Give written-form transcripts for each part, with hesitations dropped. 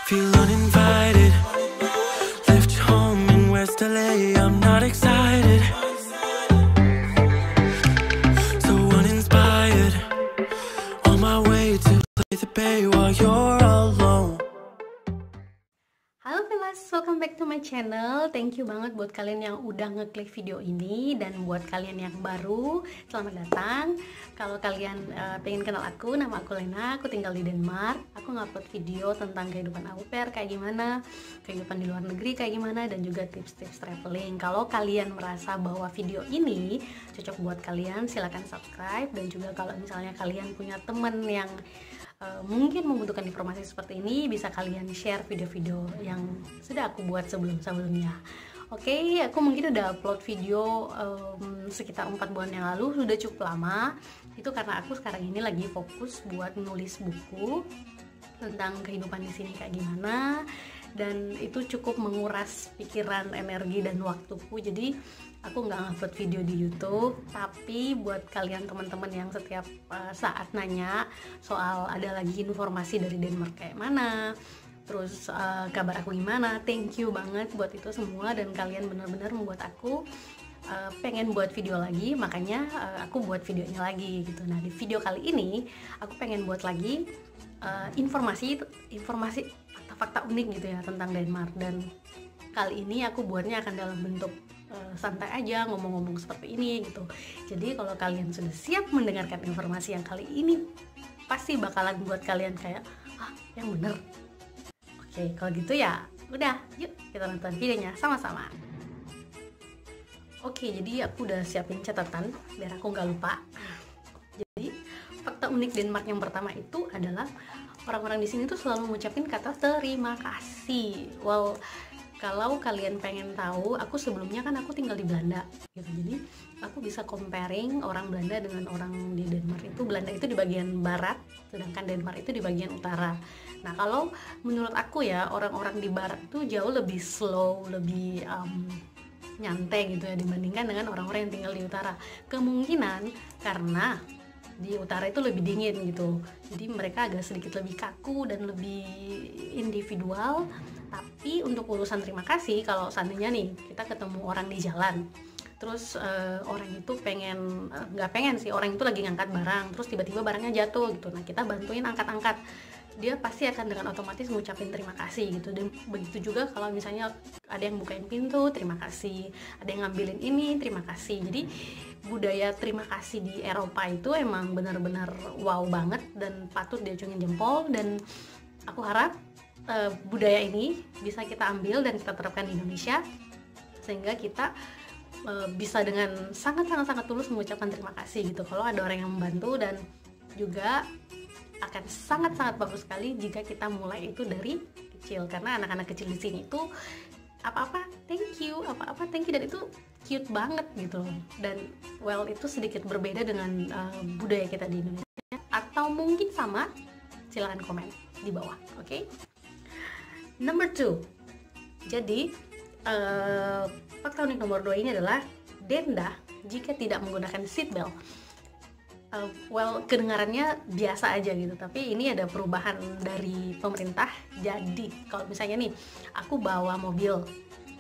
Feel uninvited. Left home in West LA, I'm not excited. So uninspired. On my way to play the bay while you're alone. Halo Velas, welcome back to my channel. Thank you banget buat kalian yang udah ngeklik video ini. Dan buat kalian yang baru, selamat datang. Kalau kalian pengen kenal aku, nama aku Lena, aku tinggal di Denmark. Aku ngupload video tentang kehidupan au pair kayak gimana, kehidupan di luar negeri kayak gimana, dan juga tips-tips traveling. Kalau kalian merasa bahwa video ini cocok buat kalian, silahkan subscribe. Dan juga kalau misalnya kalian punya temen yang mungkin membutuhkan informasi seperti ini, bisa kalian share video-video yang sudah aku buat sebelum-sebelumnya. Oke, aku mungkin udah upload video sekitar 4 bulan yang lalu, sudah cukup lama. Itu karena aku sekarang ini lagi fokus buat nulis buku tentang kehidupan di sini kayak gimana, dan itu cukup menguras pikiran, energi, dan waktuku. Jadi aku nggak ngupload video di YouTube. Tapi buat kalian teman-teman yang setiap saat nanya soal ada lagi informasi dari Denmark kayak mana, terus kabar aku gimana, thank you banget buat itu semua. Dan kalian benar-benar membuat aku pengen buat video lagi, makanya aku buat videonya lagi gitu. Nah, di video kali ini aku pengen buat lagi informasi fakta-fakta unik gitu ya tentang Denmark. Dan kali ini aku buatnya akan dalam bentuk santai aja, ngomong-ngomong seperti ini gitu. Jadi kalau kalian sudah siap mendengarkan informasi yang kali ini, pasti bakalan buat kalian kayak, yang bener. Oke, kalau gitu ya udah, yuk kita nonton videonya sama-sama. Oke, jadi aku udah siapin catatan biar aku nggak lupa. Jadi fakta unik Denmark yang pertama itu adalah orang-orang di sini tuh selalu mengucapin kata terima kasih. Well, kalau kalian pengen tahu, aku sebelumnya kan aku tinggal di Belanda gitu. Jadi aku bisa comparing orang Belanda dengan orang di Denmark itu. Belanda itu di bagian barat, sedangkan Denmark itu di bagian utara. Nah, kalau menurut aku ya, orang-orang di barat itu jauh lebih slow, lebih nyantai gitu ya dibandingkan dengan orang-orang yang tinggal di utara. Kemungkinan karena di utara itu lebih dingin gitu, jadi mereka agak sedikit lebih kaku dan lebih individual. Tapi untuk urusan terima kasih, kalau seandainya nih kita ketemu orang di jalan, terus orang itu nggak pengen sih, orang itu lagi ngangkat barang, terus tiba-tiba barangnya jatuh gitu, nah kita bantuin angkat-angkat, dia pasti akan dengan otomatis ngucapin terima kasih gitu. Dan begitu juga kalau misalnya ada yang bukain pintu, terima kasih, ada yang ngambilin ini, terima kasih. Jadi budaya terima kasih di Eropa itu emang benar-benar wow banget dan patut diacungin jempol. Dan aku harap budaya ini bisa kita ambil dan kita terapkan di Indonesia, sehingga kita bisa dengan sangat-sangat tulus mengucapkan terima kasih gitu kalau ada orang yang membantu. Dan juga akan sangat-sangat bagus sekali jika kita mulai itu dari kecil, karena anak-anak kecil di sini itu apa-apa thank you, apa-apa thank you, dan itu cute banget gitu. Dan well, itu sedikit berbeda dengan budaya kita di Indonesia, atau mungkin sama, silahkan komen di bawah. Oke? Number 2. Jadi fakta unik nomor 2 ini adalah denda jika tidak menggunakan seatbelt. Well, kedengarannya biasa aja gitu, tapi ini ada perubahan dari pemerintah. Jadi kalau misalnya nih aku bawa mobil,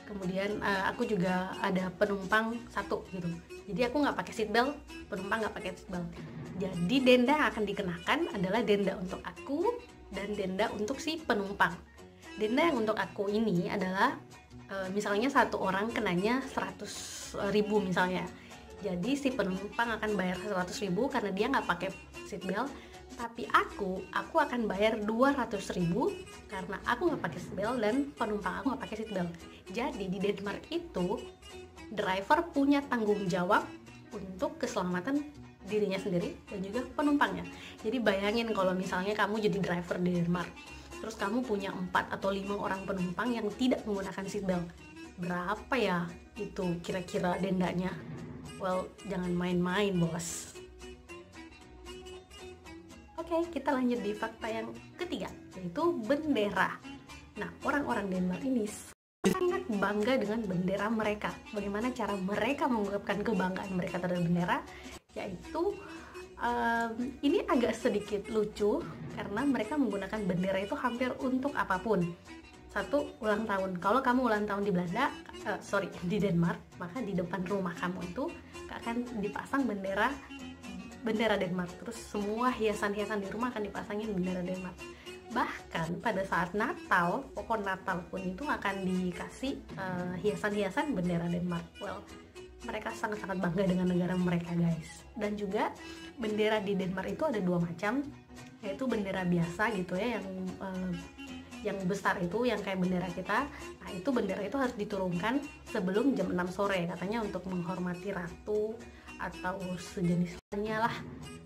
kemudian aku juga ada penumpang satu gitu, jadi aku nggak pakai seatbelt, penumpang nggak pakai seatbelt, jadi denda yang akan dikenakan adalah denda untuk aku dan denda untuk si penumpang. Denda yang untuk aku ini adalah misalnya satu orang kenanya 100.000 misalnya. Jadi si penumpang akan bayar 100.000 karena dia nggak pakai seatbelt. Tapi aku akan bayar 200.000 karena aku nggak pakai seatbelt dan penumpang aku nggak pakai seatbelt. Jadi di Denmark itu driver punya tanggung jawab untuk keselamatan dirinya sendiri dan juga penumpangnya. Jadi bayangin kalau misalnya kamu jadi driver di Denmark, terus kamu punya 4 atau 5 orang penumpang yang tidak menggunakan seatbelt, berapa ya itu kira-kira dendanya? Well, jangan main-main, bos. Oke, kita lanjut di fakta yang ketiga, yaitu bendera. Nah, orang-orang Denmark ini sangat bangga dengan bendera mereka. Bagaimana cara mereka mengungkapkan kebanggaan mereka terhadap bendera? Yaitu Ini agak sedikit lucu karena mereka menggunakan bendera itu hampir untuk apapun. Satu, ulang tahun. Kalau kamu ulang tahun di Belanda, di Denmark, maka di depan rumah kamu itu akan dipasang bendera Denmark. Terus semua hiasan-hiasan di rumah akan dipasangin bendera Denmark. Bahkan pada saat Natal, pohon Natal pun itu akan dikasih hiasan-hiasan bendera Denmark. Well, mereka sangat-sangat bangga dengan negara mereka, guys. Dan juga bendera di Denmark itu ada dua macam, yaitu bendera biasa gitu ya, yang besar itu, yang kayak bendera kita. Nah, itu bendera itu harus diturunkan sebelum jam 6 sore katanya, untuk menghormati ratu atau sejenisnya lah.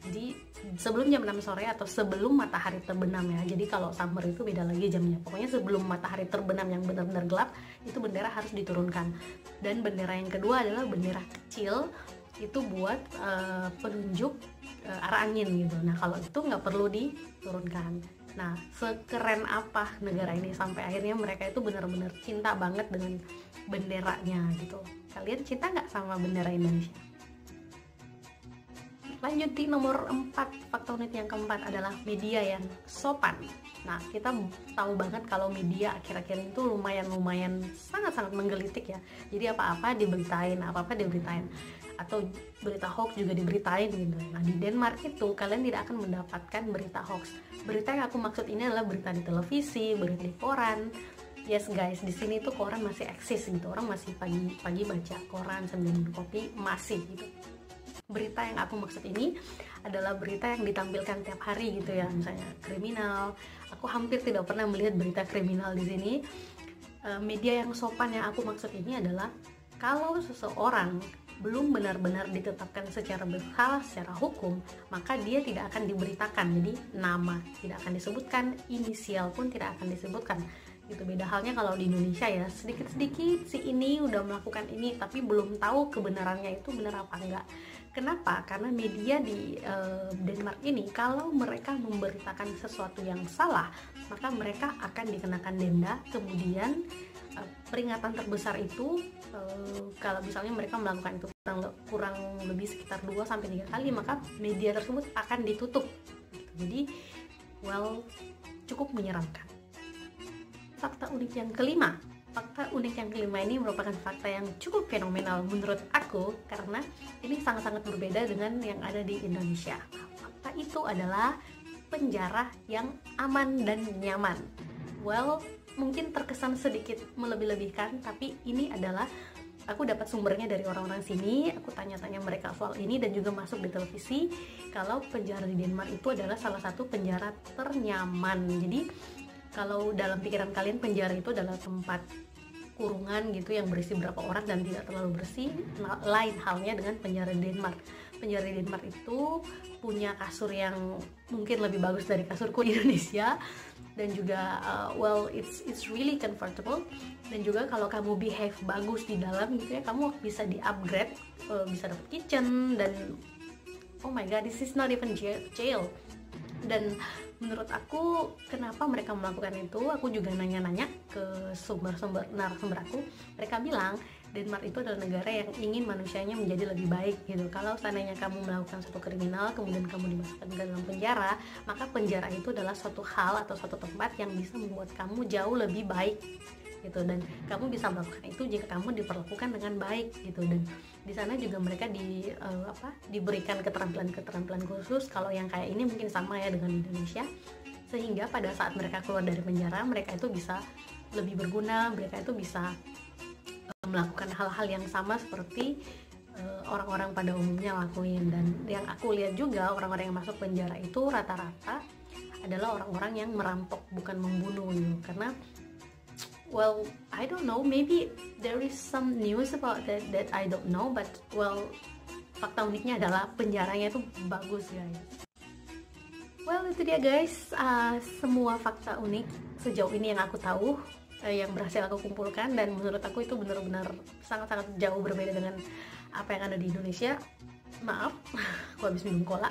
Jadi sebelum jam 6 sore atau sebelum matahari terbenam ya. Jadi kalau summer itu beda lagi jamnya. Pokoknya sebelum matahari terbenam yang benar-benar gelap, itu bendera harus diturunkan. Dan bendera yang kedua adalah bendera kecil, itu buat penunjuk arah angin gitu. Nah, kalau itu nggak perlu diturunkan. Nah, sekeren apa negara ini sampai akhirnya mereka itu benar-benar cinta banget dengan benderanya gitu. Kalian cinta nggak sama bendera Indonesia? Lanjut di nomor 4, fakta unik yang keempat adalah media yang sopan. Nah, kita tahu banget kalau media akhir-akhir itu lumayan sangat-sangat menggelitik ya. Jadi apa-apa diberitain, atau berita hoax juga diberitain gitu. Nah, di Denmark itu kalian tidak akan mendapatkan berita hoax. Berita yang aku maksud ini adalah berita di televisi, berita di koran. Yes guys, di sini tuh koran masih eksis gitu. Orang masih pagi baca koran sambil minum kopi, masih gitu. Berita yang aku maksud ini adalah berita yang ditampilkan tiap hari gitu ya, misalnya kriminal. Aku hampir tidak pernah melihat berita kriminal di sini. Media yang sopan yang aku maksud ini adalah kalau seseorang belum benar-benar ditetapkan secara bersalah secara hukum, maka dia tidak akan diberitakan. Jadi nama tidak akan disebutkan, inisial pun tidak akan disebutkan. Gitu. Beda halnya kalau di Indonesia ya, sedikit-sedikit si ini udah melakukan ini tapi belum tahu kebenarannya itu benar apa enggak. Kenapa? Karena media di Denmark ini kalau mereka memberitakan sesuatu yang salah, maka mereka akan dikenakan denda. Kemudian peringatan terbesar itu kalau misalnya mereka melakukan itu kurang lebih sekitar 2-3 kali, maka media tersebut akan ditutup. Jadi cukup menyeramkan. Fakta unik yang kelima. Fakta unik yang kelima ini merupakan fakta yang cukup fenomenal menurut aku, karena ini sangat-sangat berbeda dengan yang ada di Indonesia. Fakta itu adalah penjara yang aman dan nyaman. Mungkin terkesan sedikit melebih-lebihkan, tapi ini adalah aku dapat sumbernya dari orang-orang sini. Aku tanya-tanya mereka soal ini dan juga masuk di televisi kalau penjara di Denmark itu adalah salah satu penjara ternyaman. Jadi kalau dalam pikiran kalian penjara itu adalah tempat kurungan gitu yang berisi berapa orang dan tidak terlalu bersih, lain halnya dengan penjara di Denmark. Penjara di Denmark itu punya kasur yang mungkin lebih bagus dari kasurku di Indonesia, dan juga it's really comfortable. Dan juga kalau kamu behave bagus di dalam gitu ya, kamu bisa di-upgrade, bisa dapat kitchen, dan oh my god, this is not even jail. Dan menurut aku kenapa mereka melakukan itu, aku juga nanya-nanya ke narasumber aku. Mereka bilang Denmark itu adalah negara yang ingin manusianya menjadi lebih baik gitu. Kalau seandainya kamu melakukan suatu kriminal kemudian kamu dimasukkan ke dalam penjara, maka penjara itu adalah suatu hal atau suatu tempat yang bisa membuat kamu jauh lebih baik gitu, dan kamu bisa melakukan itu jika kamu diperlakukan dengan baik gitu. Dan di sana juga mereka diberikan keterampilan khusus. Kalau yang kayak ini mungkin sama ya dengan Indonesia, sehingga pada saat mereka keluar dari penjara, mereka itu bisa lebih berguna, mereka itu bisa melakukan hal-hal yang sama seperti orang-orang pada umumnya lakuin. Dan yang aku lihat juga, orang-orang yang masuk penjara itu rata-rata adalah orang-orang yang merampok, bukan membunuh gitu. Karena I don't know, maybe there is some news about that I don't know, but fakta uniknya adalah penjaranya itu bagus guys. Itu dia guys, semua fakta unik sejauh ini yang aku tahu, yang berhasil aku kumpulkan, dan menurut aku itu benar-benar sangat-sangat jauh berbeda dengan apa yang ada di Indonesia. Maaf, aku habis minum cola.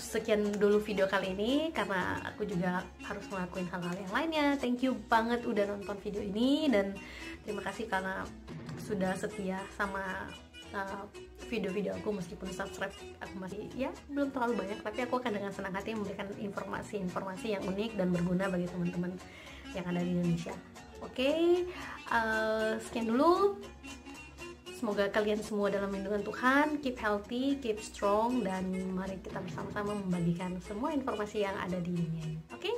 Sekian dulu video kali ini, karena aku juga harus ngelakuin hal-hal yang lainnya. Thank you banget udah nonton video ini, dan terima kasih karena sudah setia sama video-video aku, meskipun subscribe aku masih ya belum terlalu banyak, tapi aku akan dengan senang hati memberikan informasi-informasi yang unik dan berguna bagi teman-teman yang ada di Indonesia. Oke, sekian dulu. Semoga kalian semua dalam lindungan Tuhan, keep healthy, keep strong, dan mari kita bersama-sama membagikan semua informasi yang ada di dunia ini. Oke?